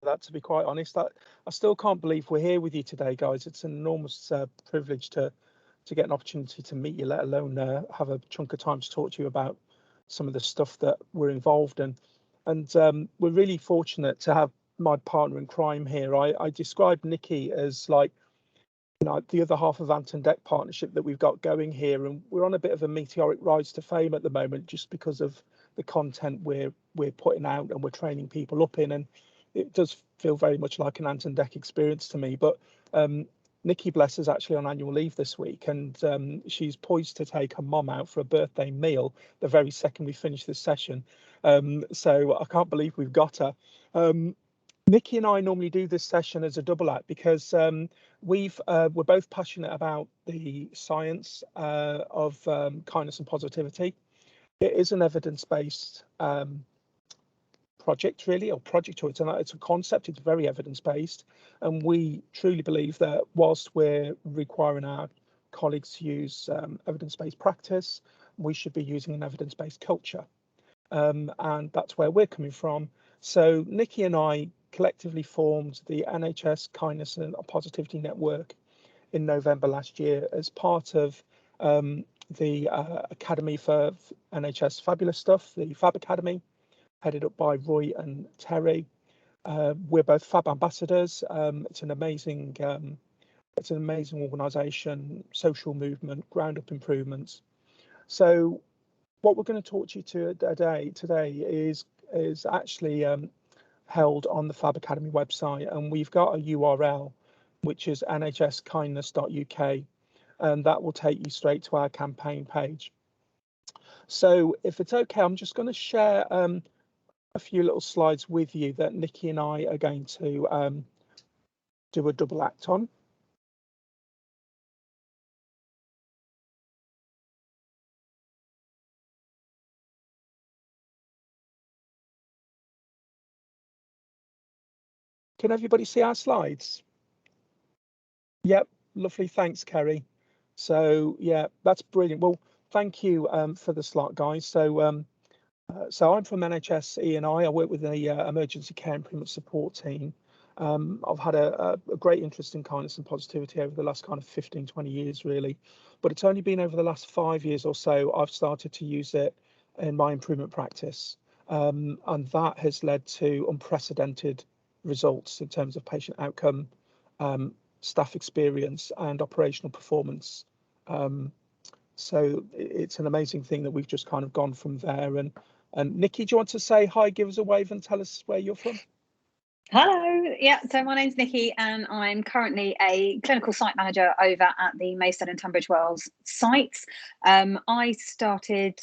that, to be quite honest. I still can't believe we're here with you today, guys. It's an enormous privilege to get an opportunity to meet you, let alone have a chunk of time to talk to you about some of the stuff that we're involved in. And we're really fortunate to have my partner in crime here. I described Nikki as like, you know, the other half of Ant and Deck partnership that we've got going here, and we're on a bit of a meteoric rise to fame at the moment, just because of the content we're putting out and we're training people up in, and it does feel very much like an Ant and Deck experience to me. But Nikki, bless, is actually on annual leave this week, and she's poised to take her mum out for a birthday meal the very second we finish this session. So I can't believe we've got her. Nikki and I normally do this session as a double act because we're both passionate about the science of kindness and positivity. It is an evidence-based project, really, or project, or it's a concept. It's very evidence-based, and we truly believe that whilst we're requiring our colleagues to use evidence-based practice, we should be using an evidence-based culture, and that's where we're coming from. So Nikki and I collectively formed the NHS Kindness and Positivity Network in November last year as part of the Academy for NHS Fabulous Stuff, the Fab Academy, headed up by Roy and Terry. We're both Fab ambassadors. It's an amazing organisation, social movement, ground up improvements. So what we're going to talk to you today is actually held on the Fab Academy website, and we've got a URL which is nhskindness.uk, and that will take you straight to our campaign page. So if it's okay, I'm just going to share a few little slides with you that Nikki and I are going to do a double act on. Can everybody see our slides? Yep, lovely. Thanks, Kerry. So yeah, that's brilliant. Well, thank you for the slot, guys. So I'm from NHS E&I. I work with the emergency care improvement support team. I've had a great interest in kindness and positivity over the last kind of 15, 20 years, really. But it's only been over the last 5 years or so I've started to use it in my improvement practice. And that has led to unprecedented results in terms of patient outcome, staff experience and operational performance. So it's an amazing thing that we've just kind of gone from there. And Nikki, do you want to say hi, give us a wave and tell us where you're from? Hello, yeah, so my name's Nikki and I'm currently a clinical site manager over at the Maidstone and Tunbridge Wells sites. I started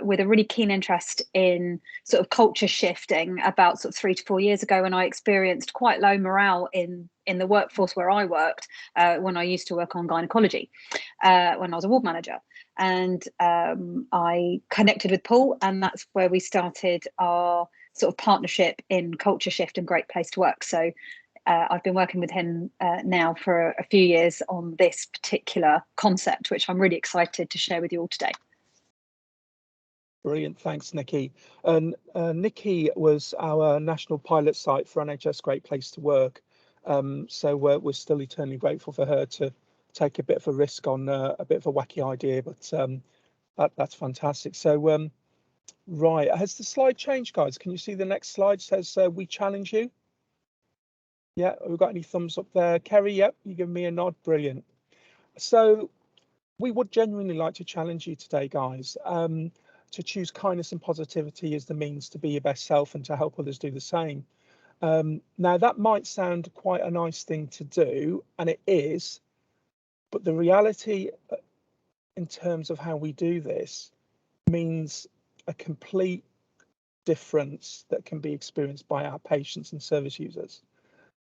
with a really keen interest in sort of culture shifting about sort of 3 to 4 years ago, when I experienced quite low morale in the workforce where I worked when I used to work on gynecology, when I was a ward manager. And I connected with Paul, and that's where we started our sort of partnership in culture shift and great place to work. So I've been working with him now for a few years on this particular concept, which I'm really excited to share with you all today. Brilliant, thanks, Nikki. And Nikki was our national pilot site for NHS Great Place to Work. So we're still eternally grateful for her to take a bit of a risk on a bit of a wacky idea, but that's fantastic. So right, has the slide changed, guys? Can you see the next slide says we challenge you? Yeah, we've got any thumbs up there? Kerry, yep, you give me a nod, brilliant. So we would genuinely like to challenge you today, guys, to choose kindness and positivity as the means to be your best self and to help others do the same. Now that might sound quite a nice thing to do, and it is, but the reality in terms of how we do this means a complete difference that can be experienced by our patients and service users.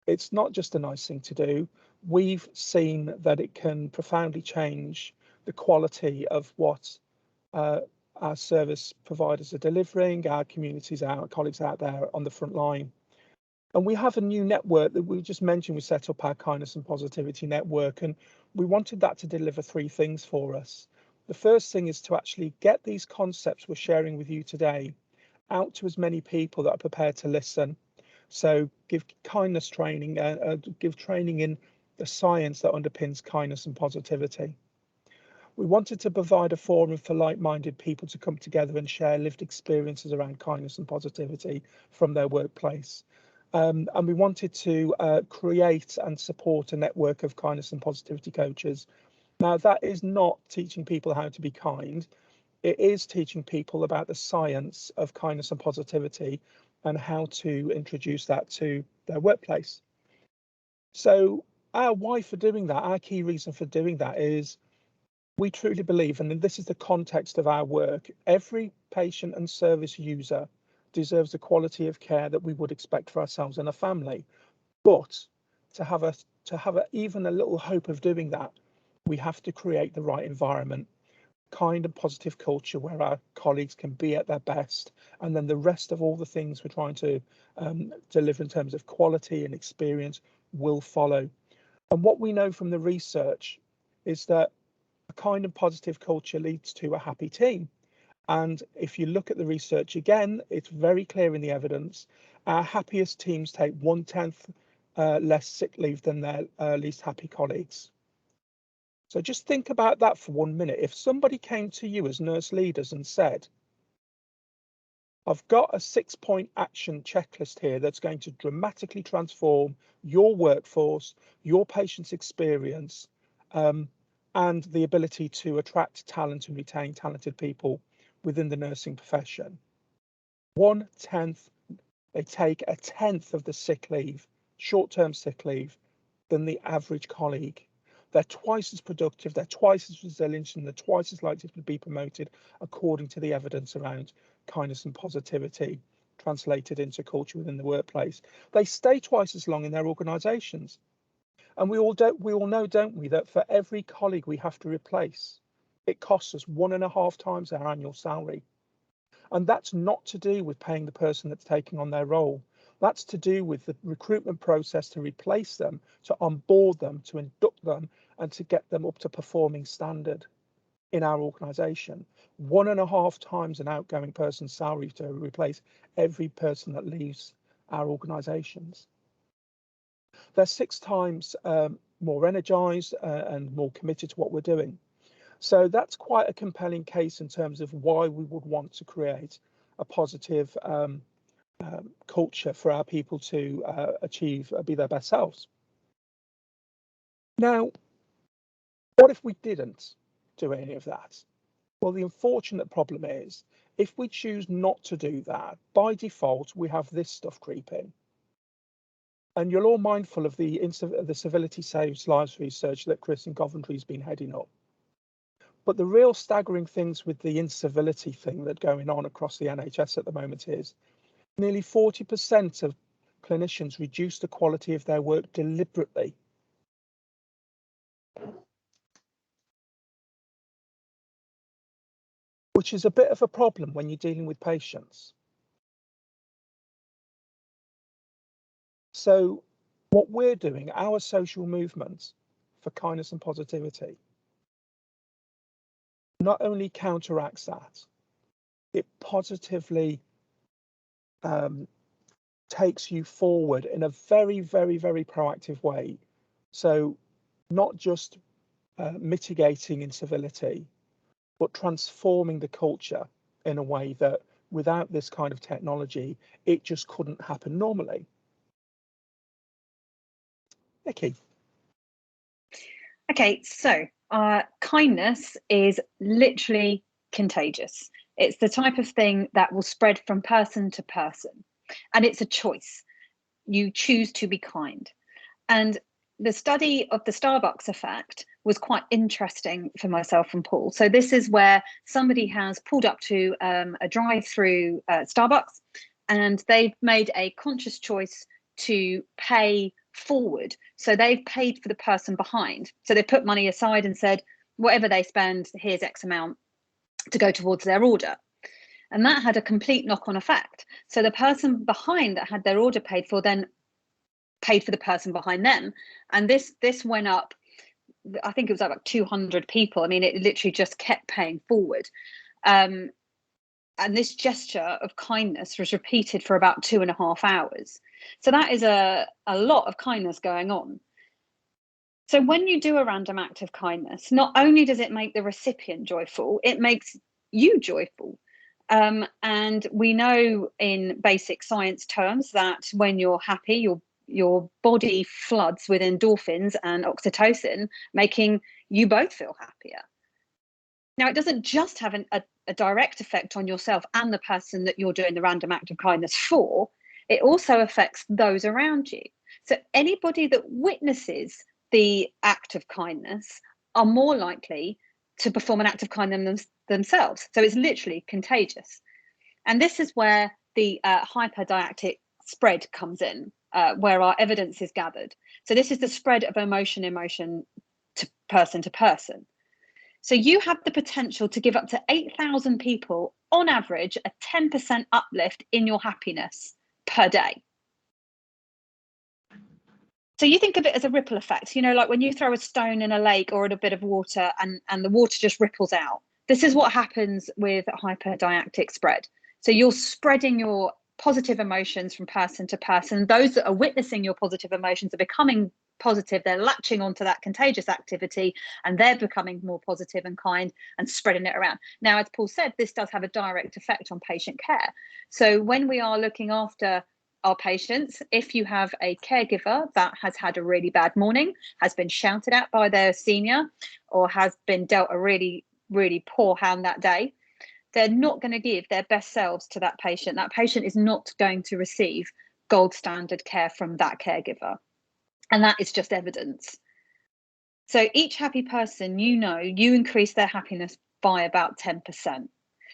It's not just a nice thing to do. We've seen that it can profoundly change the quality of what our service providers are delivering, our communities, our colleagues out there on the front line. And we have a new network that we just mentioned. We set up our kindness and positivity network, and we wanted that to deliver 3 things for us. The first thing is to actually get these concepts we're sharing with you today out to as many people that are prepared to listen. So give kindness training, give training in the science that underpins kindness and positivity. We wanted to provide a forum for like-minded people to come together and share lived experiences around kindness and positivity from their workplace. And we wanted to create and support a network of kindness and positivity coaches. Now, that is not teaching people how to be kind. It is teaching people about the science of kindness and positivity and how to introduce that to their workplace. So our why for doing that, our key reason for doing that is we truly believe, and this is the context of our work, every patient and service user deserves the quality of care that we would expect for ourselves and a family. But to have even a little hope of doing that, we have to create the right environment, kind and positive culture where our colleagues can be at their best, and then the rest of all the things we're trying to deliver in terms of quality and experience will follow. And what we know from the research is that a kind and positive culture leads to a happy team. And if you look at the research again, it's very clear in the evidence. Our happiest teams take 1/10 less sick leave than their least happy colleagues. So just think about that for 1 minute. If somebody came to you as nurse leaders and said, I've got a 6-point action checklist here that's going to dramatically transform your workforce, your patient's experience, and the ability to attract talent and retain talented people within the nursing profession. 1/10, they take 1/10 of the sick leave, short-term sick leave, than the average colleague. They're twice as productive, they're twice as resilient, and they're twice as likely to be promoted according to the evidence around kindness and positivity translated into culture within the workplace. They stay twice as long in their organisations. And we all know, don't we, that for every colleague we have to replace, it costs us 1.5 times our annual salary. And that's not to do with paying the person that's taking on their role. That's to do with the recruitment process to replace them, to onboard them, to induct them, and to get them up to performing standard in our organisation. 1.5 times an outgoing person's salary to replace every person that leaves our organisations. They're 6 times more energised and more committed to what we're doing. So that's quite a compelling case in terms of why we would want to create a positive culture for our people to be their best selves. Now, what if we didn't do any of that? Well, the unfortunate problem is if we choose not to do that, by default, we have this stuff creeping. And you're all mindful of the Civility Saves Lives research that Chris in Coventry has been heading up. But the real staggering things with the incivility thing that's going on across the NHS at the moment is nearly 40% of clinicians reduce the quality of their work deliberately. Which is a bit of a problem when you're dealing with patients. So what we're doing, our social movement for kindness and positivity, not only counteracts that, it positively takes you forward in a very, very, very proactive way. So not just mitigating incivility, but transforming the culture in a way that without this kind of technology, it just couldn't happen normally. Nikki. Okay, so kindness is literally contagious. It's the type of thing that will spread from person to person, and it's a choice. You choose to be kind. And the study of the Starbucks effect was quite interesting for myself and Paul. So this is where somebody has pulled up to a drive-through Starbucks, and they've made a conscious choice to pay forward. So they've paid for the person behind. So they put money aside and said, whatever they spend, here's X amount to go towards their order. And that had a complete knock-on effect. So the person behind that had their order paid for then paid for the person behind them. And this went up, I think it was like 200 people. I mean, it literally just kept paying forward. And this gesture of kindness was repeated for about 2.5 hours. So that is a lot of kindness going on. So when you do a random act of kindness, not only does it make the recipient joyful, it makes you joyful. And we know in basic science terms that when you're happy, your body floods with endorphins and oxytocin, making you both feel happier. Now, it doesn't just have a direct effect on yourself and the person that you're doing the random act of kindness for, it also affects those around you. So anybody that witnesses the act of kindness are more likely to perform an act of kindness themselves. So it's literally contagious. And this is where the hyperdiactic spread comes in, where our evidence is gathered. So this is the spread of emotion to person. So you have the potential to give up to 8,000 people, on average, a 10% uplift in your happiness per day. So you think of it as a ripple effect, you know, like when you throw a stone in a lake or in a bit of water and the water just ripples out. This is what happens with hyperdiactic spread. So you're spreading your positive emotions from person to person. Those that are witnessing your positive emotions are becoming positive. They're latching onto that contagious activity and they're becoming more positive and kind and spreading it around. Now, as Paul said, this does have a direct effect on patient care. So when we are looking after our patients, if you have a caregiver that has had a really bad morning, has been shouted at by their senior, or has been dealt a really, really poor hand that day, they're not going to give their best selves to that patient. That patient is not going to receive gold standard care from that caregiver. And that is just evidence. So each happy person, you know, you increase their happiness by about 10%.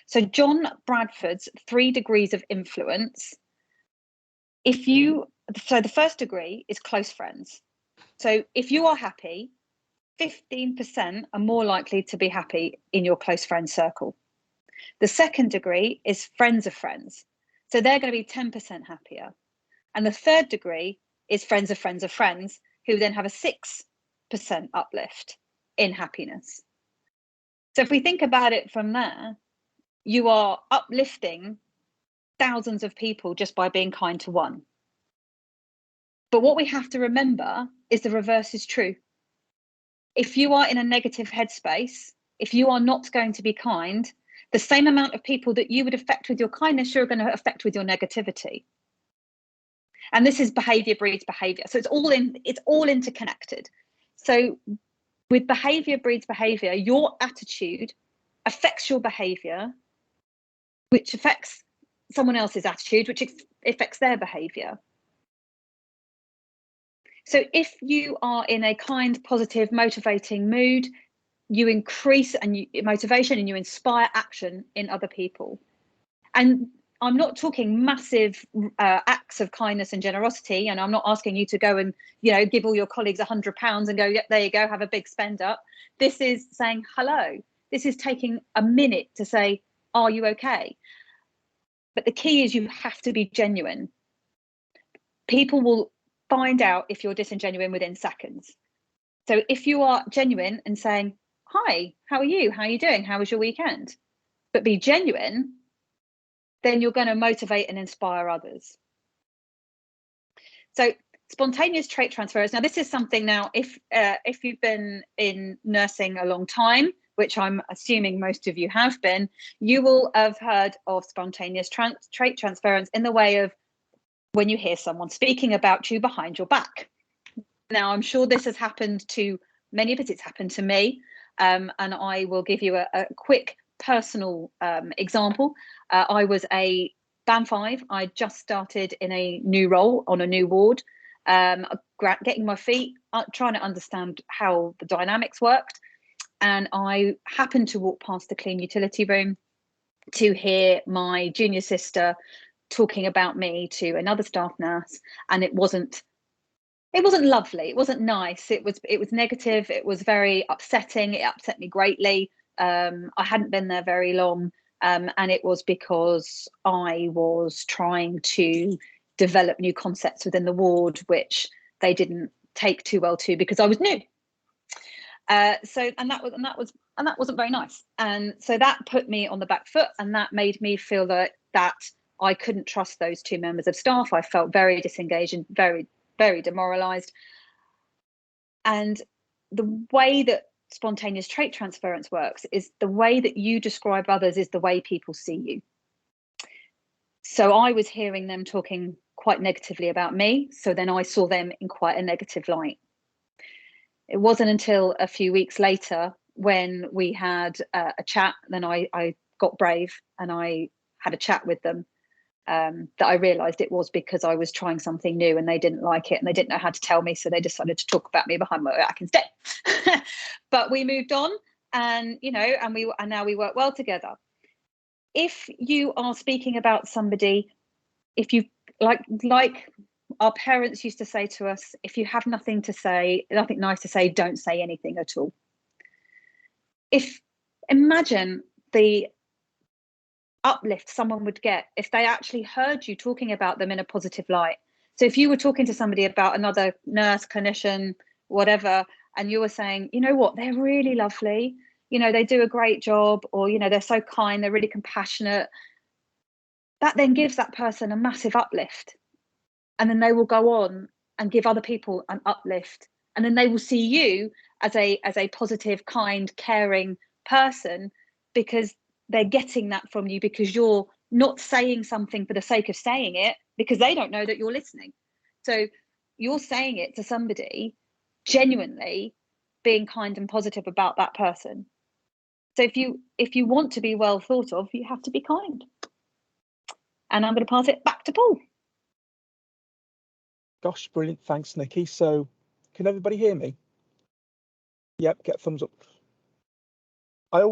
So John Bradford's 3 degrees of influence, so the first degree is close friends. So if you are happy, 15% are more likely to be happy in your close friend circle. The second degree is friends of friends. So they're going to be 10% happier. And the third degree is friends of friends of friends, who then have a 6% uplift in happiness. So if we think about it from there, you are uplifting thousands of people just by being kind to one. But what we have to remember is the reverse is true. If you are in a negative headspace, if you are not going to be kind, the same amount of people that you would affect with your kindness, you're going to affect with your negativity. And this is behavior breeds behavior. So it's all interconnected. So with behavior breeds behavior, your attitude affects your behavior, which affects someone else's attitude, which affects their behavior. So if you are in a kind, positive, motivating mood, you increase motivation and you inspire action in other people. And I'm not talking massive acts of kindness and generosity, and I'm not asking you to go and, you know, give all your colleagues £100 and go, yep, there you go, have a big spend up. This is saying hello. This is taking a minute to say, are you okay? But the key is you have to be genuine. People will find out if you're disingenuine within seconds. So if you are genuine and saying, hi, how are you? How are you doing? How was your weekend? But be genuine, then you're going to motivate and inspire others. So spontaneous trait transfers. Now, this is something now, if you've been in nursing a long time, which I'm assuming most of you have been, you will have heard of spontaneous trait transference in the way of when you hear someone speaking about you behind your back. Now, I'm sure this has happened to many of us. It's happened to me. And I will give you a quick personal example. I was a Band 5. I just started in a new role on a new ward, getting my feet, trying to understand how the dynamics worked. And I happened to walk past the clean utility room to hear my junior sister talking about me to another staff nurse, and it wasn't lovely. It wasn't nice. It was negative. It was very upsetting. It upset me greatly. I hadn't been there very long, and it was because I was trying to develop new concepts within the ward, which they didn't take too well to because I was new. And that wasn't very nice. And so that put me on the back foot, and that made me feel that I couldn't trust those two members of staff. I felt very disengaged and very, very demoralized. And the way that spontaneous trait transference works is the way that you describe others is the way people see you. So I was hearing them talking quite negatively about me. So then I saw them in quite a negative light. It wasn't until a few weeks later when we had a chat, then I got brave and I had a chat with them, that I realised it was because I was trying something new and they didn't like it and they didn't know how to tell me, so they decided to talk about me behind my back instead. But we moved on, and and now we work well together. If you are speaking about somebody, if you like our parents used to say to us, if you have nothing to say, nothing nice to say, don't say anything at all. Imagine the uplift someone would get if they actually heard you talking about them in a positive light. So if you were talking to somebody about another nurse, clinician, whatever, and you were saying, you know what, they're really lovely, they do a great job, or they're so kind, they're really compassionate, that then gives that person a massive uplift. And then they will go on and give other people an uplift. And then they will see you as a positive, kind, caring person, because they're getting that from you, because you're not saying something for the sake of saying it, because they don't know that you're listening. So you're saying it to somebody genuinely being kind and positive about that person. So if you want to be well thought of, you have to be kind. And I'm going to pass it back to Paul. Gosh, brilliant. Thanks, Nikki. So can everybody hear me? Yep, get a thumbs up. I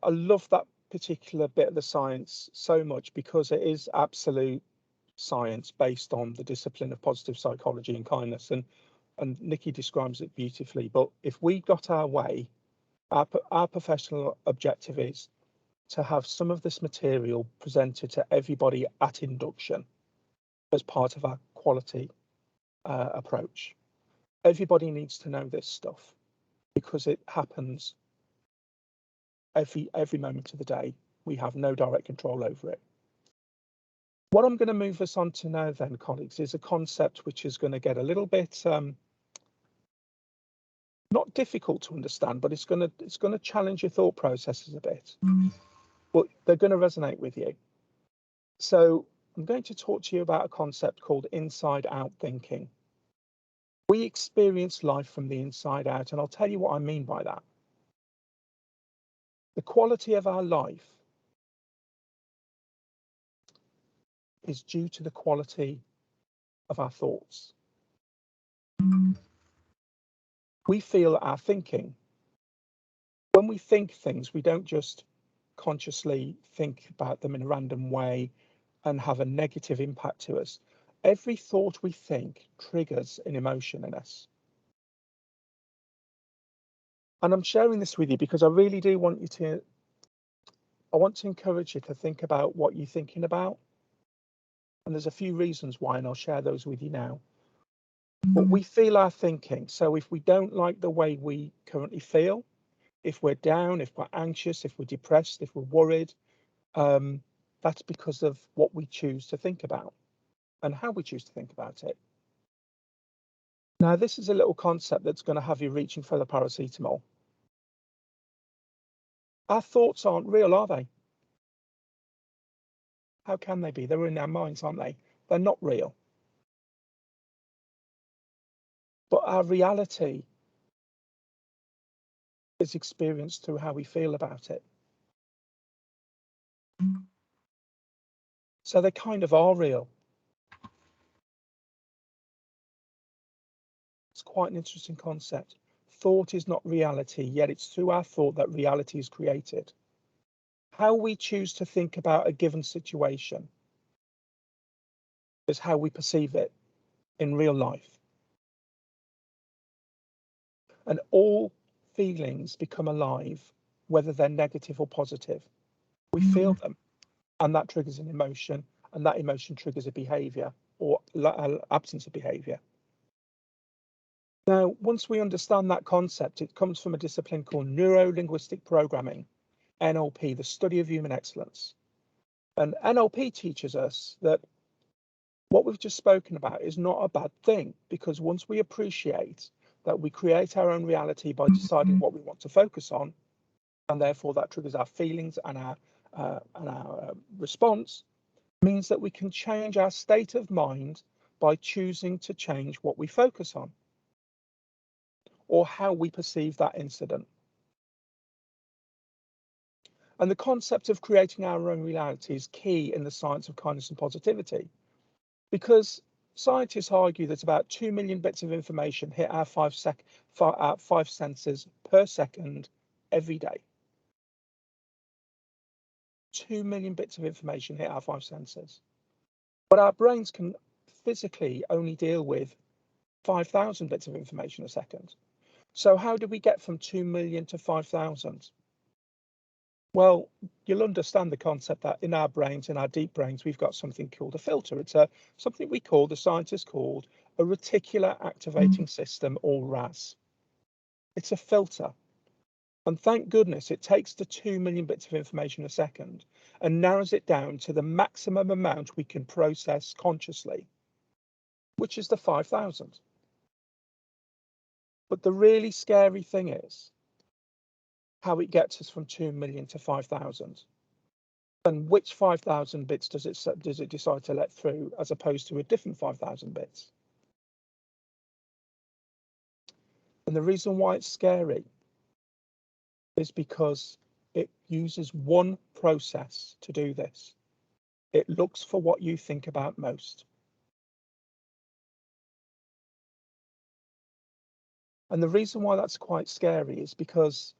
love that particular bit of the science so much, because it is absolute science based on the discipline of positive psychology and kindness, and Nikki describes it beautifully. But if we got our way, our professional objective is to have some of this material presented to everybody at induction as part of our quality approach. Everybody needs to know this stuff, because it happens every moment of the day. We have no direct control over it. What I'm going to move us on to now then, colleagues, is a concept which is going to get a little bit not difficult to understand, but it's going to challenge your thought processes a bit. But they're going to resonate with you. So I'm going to talk to you about a concept called inside out thinking. We experience life from the inside out, and I'll tell you what I mean by that. The quality of our life is due to the quality of our thoughts. We feel our thinking. When we think things, we don't just consciously think about them in a random way and have a negative impact to us. Every thought we think triggers an emotion in us. And I'm sharing this with you because I really do want to encourage you to think about what you're thinking about. And there's a few reasons why, and I'll share those with you now. But we feel our thinking. So if we don't like the way we currently feel, if we're down, if we're anxious, if we're depressed, if we're worried, that's because of what we choose to think about and how we choose to think about it. Now, this is a little concept that's going to have you reaching for the paracetamol. Our thoughts aren't real, are they? How can they be? They're in our minds, aren't they? They're not real. But our reality is experienced through how we feel about it. So they kind of are real. It's quite an interesting concept. Thought is not reality, yet it's through our thought that reality is created. How we choose to think about a given situation is how we perceive it in real life. And all feelings become alive, whether they're negative or positive. We feel them, and that triggers an emotion, and that emotion triggers a behavior or absence of behavior. Now, once we understand that concept, it comes from a discipline called neuro-linguistic programming, NLP, the study of human excellence. And NLP teaches us that what we've just spoken about is not a bad thing, because once we appreciate that we create our own reality by deciding what we want to focus on, and therefore that triggers our feelings and our response, means that we can change our state of mind by choosing to change what we focus on or how we perceive that incident. And the concept of creating our own reality is key in the science of kindness and positivity, because scientists argue that about 2 million bits of information hit our five senses per second every day. 2 million bits of information hit our five senses. But our brains can physically only deal with 5,000 bits of information a second. So how do we get from 2 million to 5,000? Well, you'll understand the concept that in our brains, in our deep brains, we've got something called a filter. It's something the scientists called a reticular activating system, or RAS. It's a filter. And thank goodness it takes the 2 million bits of information a second and narrows it down to the maximum amount we can process consciously, which is the 5,000. But the really scary thing is how it gets us from 2 million to 5,000. And which 5,000 bits does it decide to let through, as opposed to a different 5,000 bits? And the reason why it's scary is because it uses one process to do this. It looks for what you think about most. And the reason why that's quite scary is because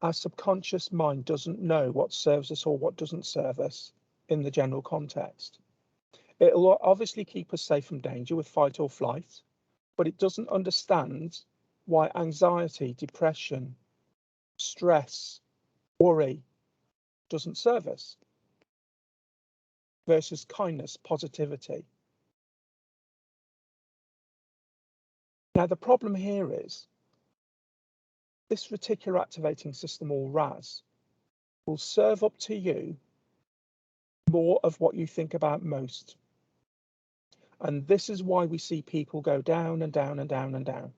our subconscious mind doesn't know what serves us or what doesn't serve us in the general context. It'll obviously keep us safe from danger with fight or flight, but it doesn't understand why anxiety, depression, stress, worry doesn't serve us versus kindness, positivity. Now, the problem here is this reticular activating system, or RAS, will serve up to you more of what you think about most. And this is why we see people go down and down and down and down.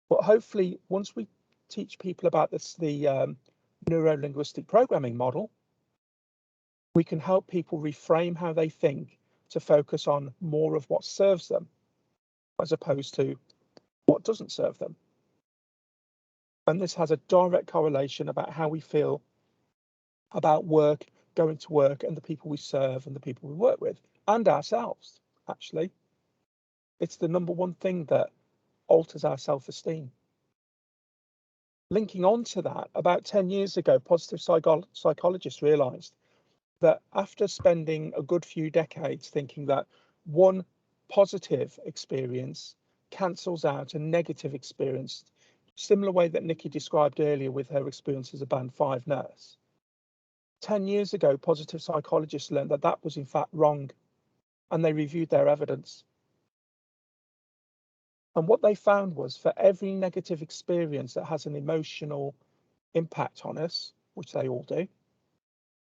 But hopefully, once we teach people about the neuro-linguistic programming model, we can help people reframe how they think to focus on more of what serves them, as opposed to what doesn't serve them. And this has a direct correlation about how we feel about work, going to work, and the people we serve and the people we work with, and ourselves, actually. It's the number one thing that alters our self-esteem. Linking on to that, about 10 years ago, positive psychologists realized that after spending a good few decades thinking that one positive experience cancels out a negative experience, similar way that Nikki described earlier with her experience as a Band 5 nurse. 10 years ago, positive psychologists learned that that was in fact wrong, and they reviewed their evidence. And what they found was, for every negative experience that has an emotional impact on us, which they all do,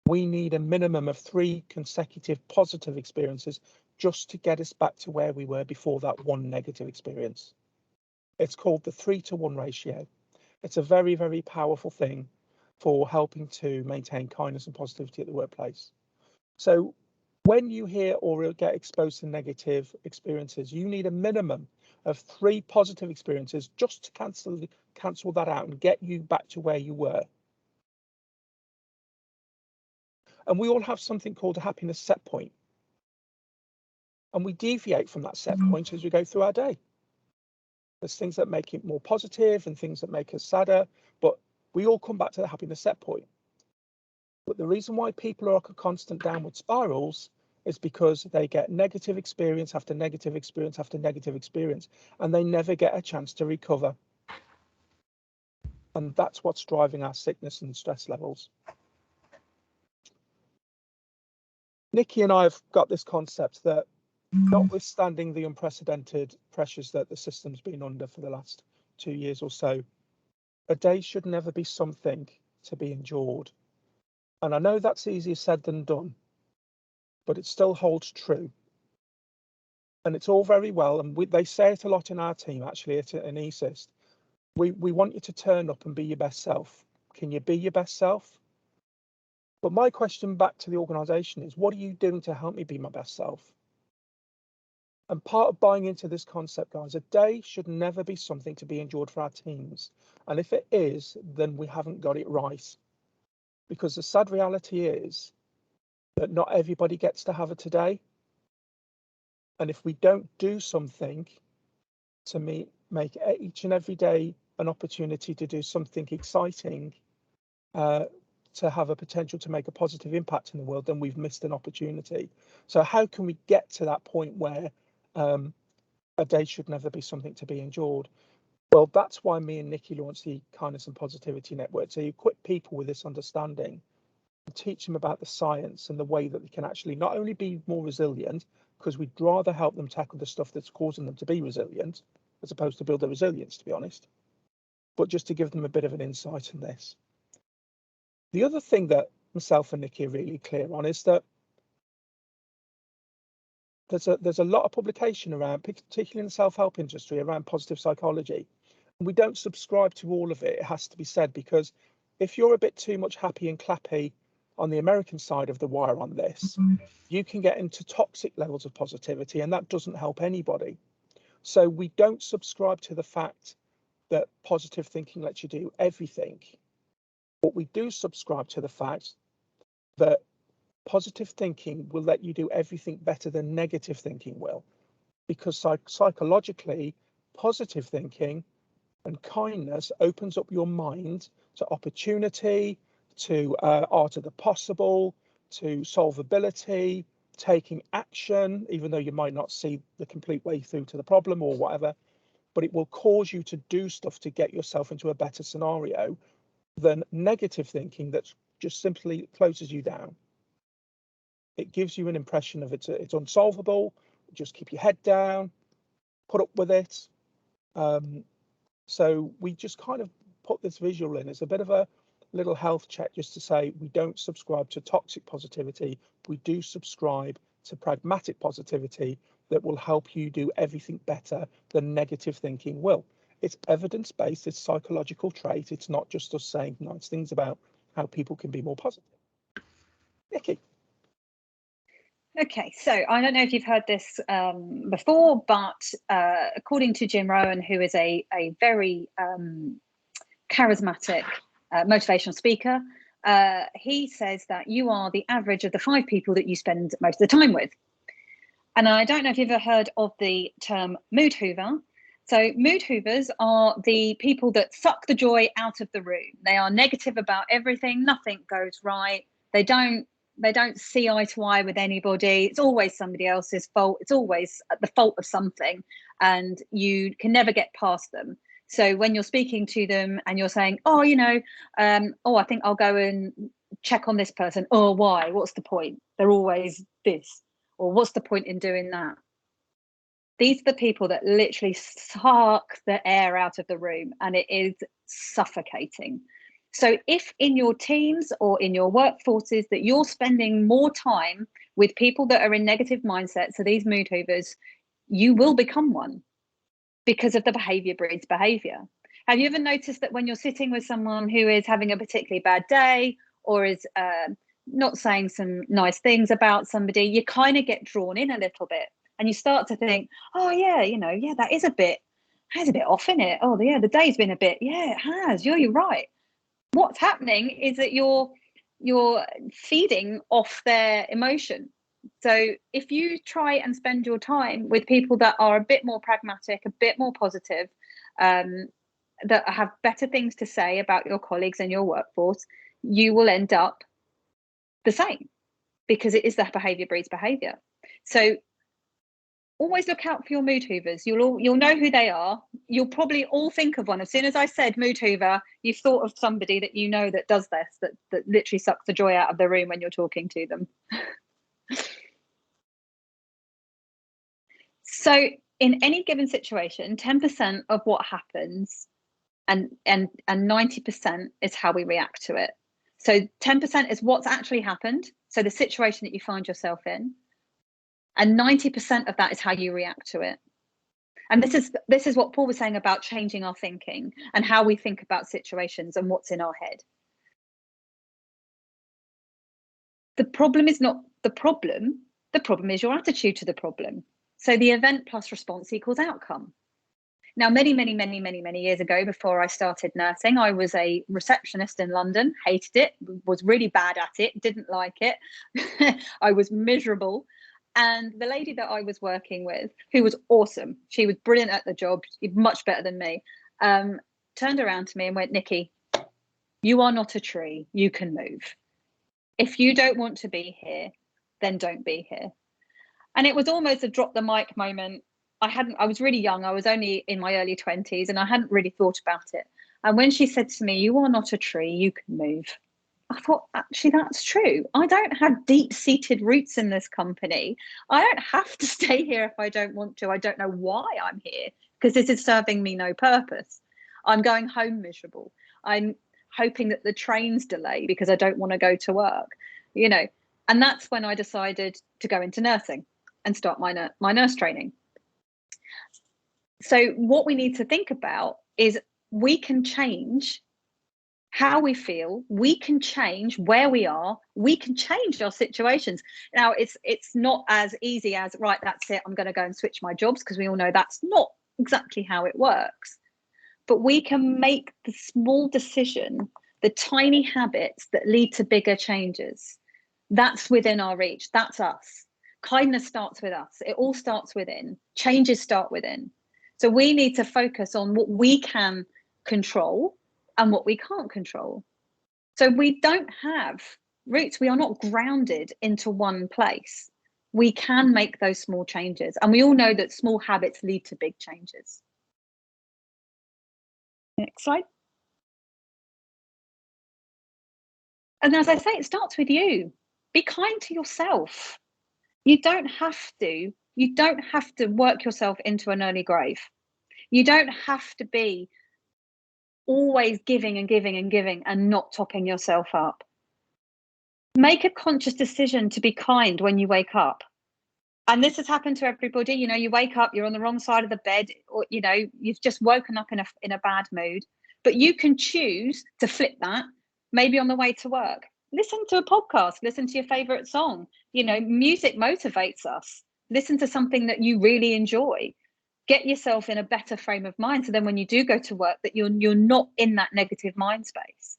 we need a minimum of 3 consecutive positive experiences just to get us back to where we were before that one negative experience. It's called the 3-to-1 ratio. It's a very, very powerful thing for helping to maintain kindness and positivity at the workplace. So when you hear or get exposed to negative experiences, you need a minimum of 3 positive experiences just to cancel that out and get you back to where you were. And we all have something called a happiness set point. And we deviate from that set point as we go through our day. There's things that make it more positive and things that make us sadder, but we all come back to the happiness set point. But the reason why people are on constant downward spirals is because they get negative experience after negative experience after negative experience, and they never get a chance to recover. And that's what's driving our sickness and stress levels. Nikki and I have got this concept that notwithstanding the unprecedented pressures that the system's been under for the last 2 years or so, a day should never be something to be endured. And I know that's easier said than done, but it still holds true. And it's all very well, and they say it a lot in our team, actually, in ESIST. We want you to turn up and be your best self. Can you be your best self? But my question back to the organisation is, what are you doing to help me be my best self? And part of buying into this concept, guys, a day should never be something to be endured for our teams. And if it is, then we haven't got it right. Because the sad reality is that not everybody gets to have a today. And if we don't do something to make each and every day an opportunity to do something exciting, to have a potential to make a positive impact in the world, then we've missed an opportunity. So how can we get to that point where a day should never be something to be endured? Well, that's why me and Nikki launched the Kindness and Positivity Network, to equip people with this understanding and teach them about the science and the way that they can actually not only be more resilient, because we'd rather help them tackle the stuff that's causing them to be resilient, as opposed to build their resilience, to be honest, but just to give them a bit of an insight in this. The other thing that myself and Nikki are really clear on is that there's a lot of publication around, particularly in the self-help industry, around positive psychology. And we don't subscribe to all of it, it has to be said, because if you're a bit too much happy and clappy on the American side of the wire on this, you can get into toxic levels of positivity, and that doesn't help anybody. So we don't subscribe to the fact that positive thinking lets you do everything. But we do subscribe to the fact that positive thinking will let you do everything better than negative thinking will. Because psychologically, positive thinking and kindness opens up your mind to opportunity, to art of the possible, to solvability, taking action, even though you might not see the complete way through to the problem or whatever, but it will cause you to do stuff to get yourself into a better scenario than negative thinking that just simply closes you down. It gives you an impression of it's unsolvable, just keep your head down, put up with it. So we just kind of put this visual in as a bit of a little health check, just to say we don't subscribe to toxic positivity. We do subscribe to pragmatic positivity that will help you do everything better than negative thinking will. It's evidence-based, it's psychological trait. It's not just us saying nice things about how people can be more positive. Nikki. Okay, so I don't know if you've heard this before, but according to Jim Rohn, who is a very charismatic motivational speaker, he says that you are the average of the 5 people that you spend most of the time with. And I don't know if you've ever heard of the term mood hoover. So mood hoovers are the people that suck the joy out of the room. They are negative about everything. Nothing goes right. They don't see eye to eye with anybody. It's always somebody else's fault. It's always the fault of something, and you can never get past them. So when you're speaking to them and you're saying, oh, I think I'll go and check on this person. Oh, why? What's the point? They're always this. Or what's the point in doing that? These are the people that literally suck the air out of the room, and it is suffocating. So if in your teams or in your workforces that you're spending more time with people that are in negative mindsets, so these mood hoovers, you will become one, because of the behavior breeds behavior. Have you ever noticed that when you're sitting with someone who is having a particularly bad day or is not saying some nice things about somebody, you kind of get drawn in a little bit and you start to think, oh yeah, that is a bit off, in it. Oh yeah, the day's been a bit, yeah, it has. You're right. What's happening is that you're feeding off their emotion. So if you try and spend your time with people that are a bit more pragmatic, a bit more positive, that have better things to say about your colleagues and your workforce, you will end up the same, because it is that behavior breeds behavior. So always look out for your mood hoovers. You'll know who they are. You'll probably all think of one. As soon as I said mood hoover, you've thought of somebody that you know that does this, that literally sucks the joy out of the room when you're talking to them. So in any given situation, 10% of what happens and 90% is how we react to it. So 10% is what's actually happened, so the situation that you find yourself in, and 90% of that is how you react to it. And this is what Paul was saying about changing our thinking and how we think about situations and what's in our head. The problem is not the problem is your attitude to the problem. So the event plus response equals outcome. Now, many years ago, before I started nursing, I was a receptionist in London, hated it, was really bad at it, didn't like it. I was miserable. And the lady that I was working with, who was awesome, she was brilliant at the job, much better than me, turned around to me and went, Nikki, you are not a tree, you can move. If you don't want to be here, then don't be here. And it was almost a drop the mic moment. I was really young. I was only in my early 20s and I hadn't really thought about it. And when she said to me, you are not a tree, you can move, I thought, actually, that's true. I don't have deep-seated roots in this company. I don't have to stay here if I don't want to. I don't know why I'm here, because this is serving me no purpose. I'm going home miserable. I'm hoping that the train's delayed because I don't want to go to work, you know. And that's when I decided to go into nursing and start my nurse training. So what we need to think about is we can change how we feel, we can change where we are, we can change our situations. Now, it's not as easy as, right, that's it, I'm going to go and switch my jobs, because we all know that's not exactly how it works. But we can make the small decision, the tiny habits that lead to bigger changes. That's within our reach. That's us. Kindness starts with us. It all starts within. Changes start within. So we need to focus on what we can control and what we can't control. So we don't have roots. We are not grounded into one place. We can make those small changes. And we all know that small habits lead to big changes. Next slide. And as I say, it starts with you. Be kind to yourself. You don't have to work yourself into an early grave. You don't have to be always giving and giving and giving and not topping yourself up. Make a conscious decision to be kind when you wake up. And this has happened to everybody. You know, you wake up, you're on the wrong side of the bed, or, you know, you've just woken up in a bad mood. But you can choose to flip that, maybe on the way to work. Listen to a podcast, listen to your favorite song. You know, music motivates us. Listen to something that you really enjoy. Get yourself in a better frame of mind, so then when you do go to work, that you're not in that negative mind space.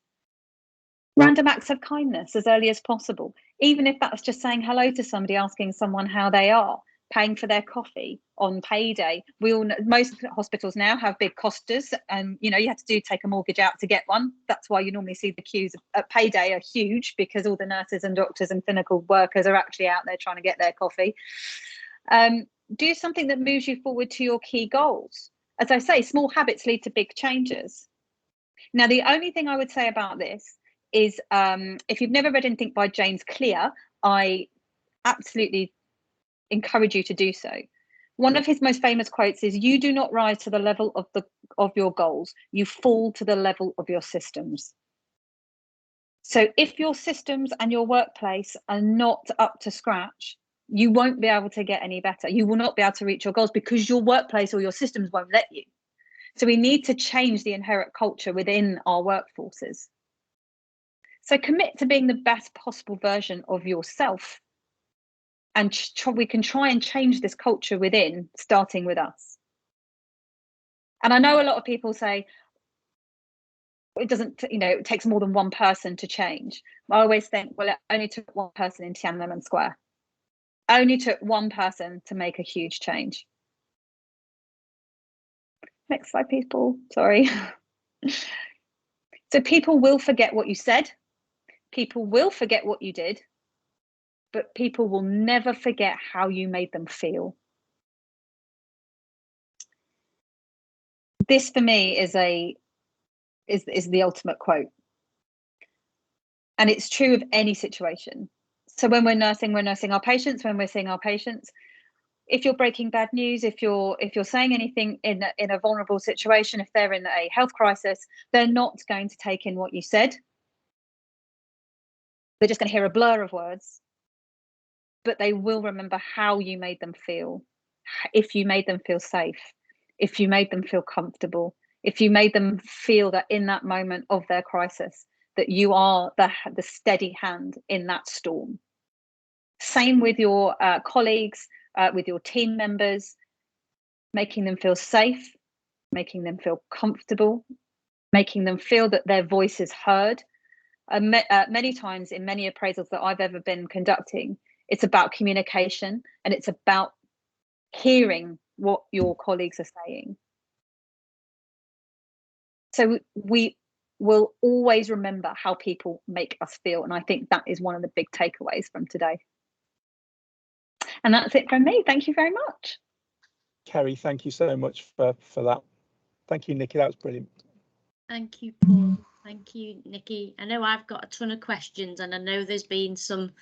Random acts of kindness as early as possible, even if that's just saying hello to somebody, asking someone how they are, paying for their coffee on payday. We all know most hospitals now have big costas, and you know, you have to take a mortgage out to get one. That's why you normally see the queues at payday are huge, because all the nurses and doctors and clinical workers are actually out there trying to get their coffee. Do something that moves you forward to your key goals. As I say, small habits lead to big changes. Now, the only thing I would say about this is, if you've never read anything by James Clear, I absolutely encourage you to do so. One of his most famous quotes is, "You do not rise to the level of your goals, you fall to the level of your systems." So if your systems and your workplace are not up to scratch, you won't be able to get any better. You will not be able to reach your goals because your workplace or your systems won't let you. So we need to change the inherent culture within our workforces. So commit to being the best possible version of yourself. And we can try and change this culture within, starting with us. And I know a lot of people say, it doesn't, you know, it takes more than one person to change. I always think, well, it only took one person in Tiananmen Square. Only took one person to make a huge change. Next slide, people. Sorry. So people will forget what you said. People will forget what you did. But people will never forget how you made them feel. This for me is the ultimate quote. And it's true of any situation. So when we're nursing our patients, when we're seeing our patients, if you're breaking bad news, if you're saying anything in a vulnerable situation, if they're in a health crisis, they're not going to take in what you said. They're just going to hear a blur of words, but they will remember how you made them feel. If you made them feel safe, if you made them feel comfortable, if you made them feel that in that moment of their crisis, that you are the steady hand in that storm. Same with your colleagues, with your team members, making them feel safe, making them feel comfortable, making them feel that their voice is heard. Many times in many appraisals that I've ever been conducting, it's about communication and it's about hearing what your colleagues are saying. So we will always remember how people make us feel. And I think that is one of the big takeaways from today. And that's it from me. Thank you very much. Kerry, thank you so much for that. Thank you, Nikki. That was brilliant. Thank you, Paul. Thank you, Nikki. I know I've got a ton of questions, and I know there's been some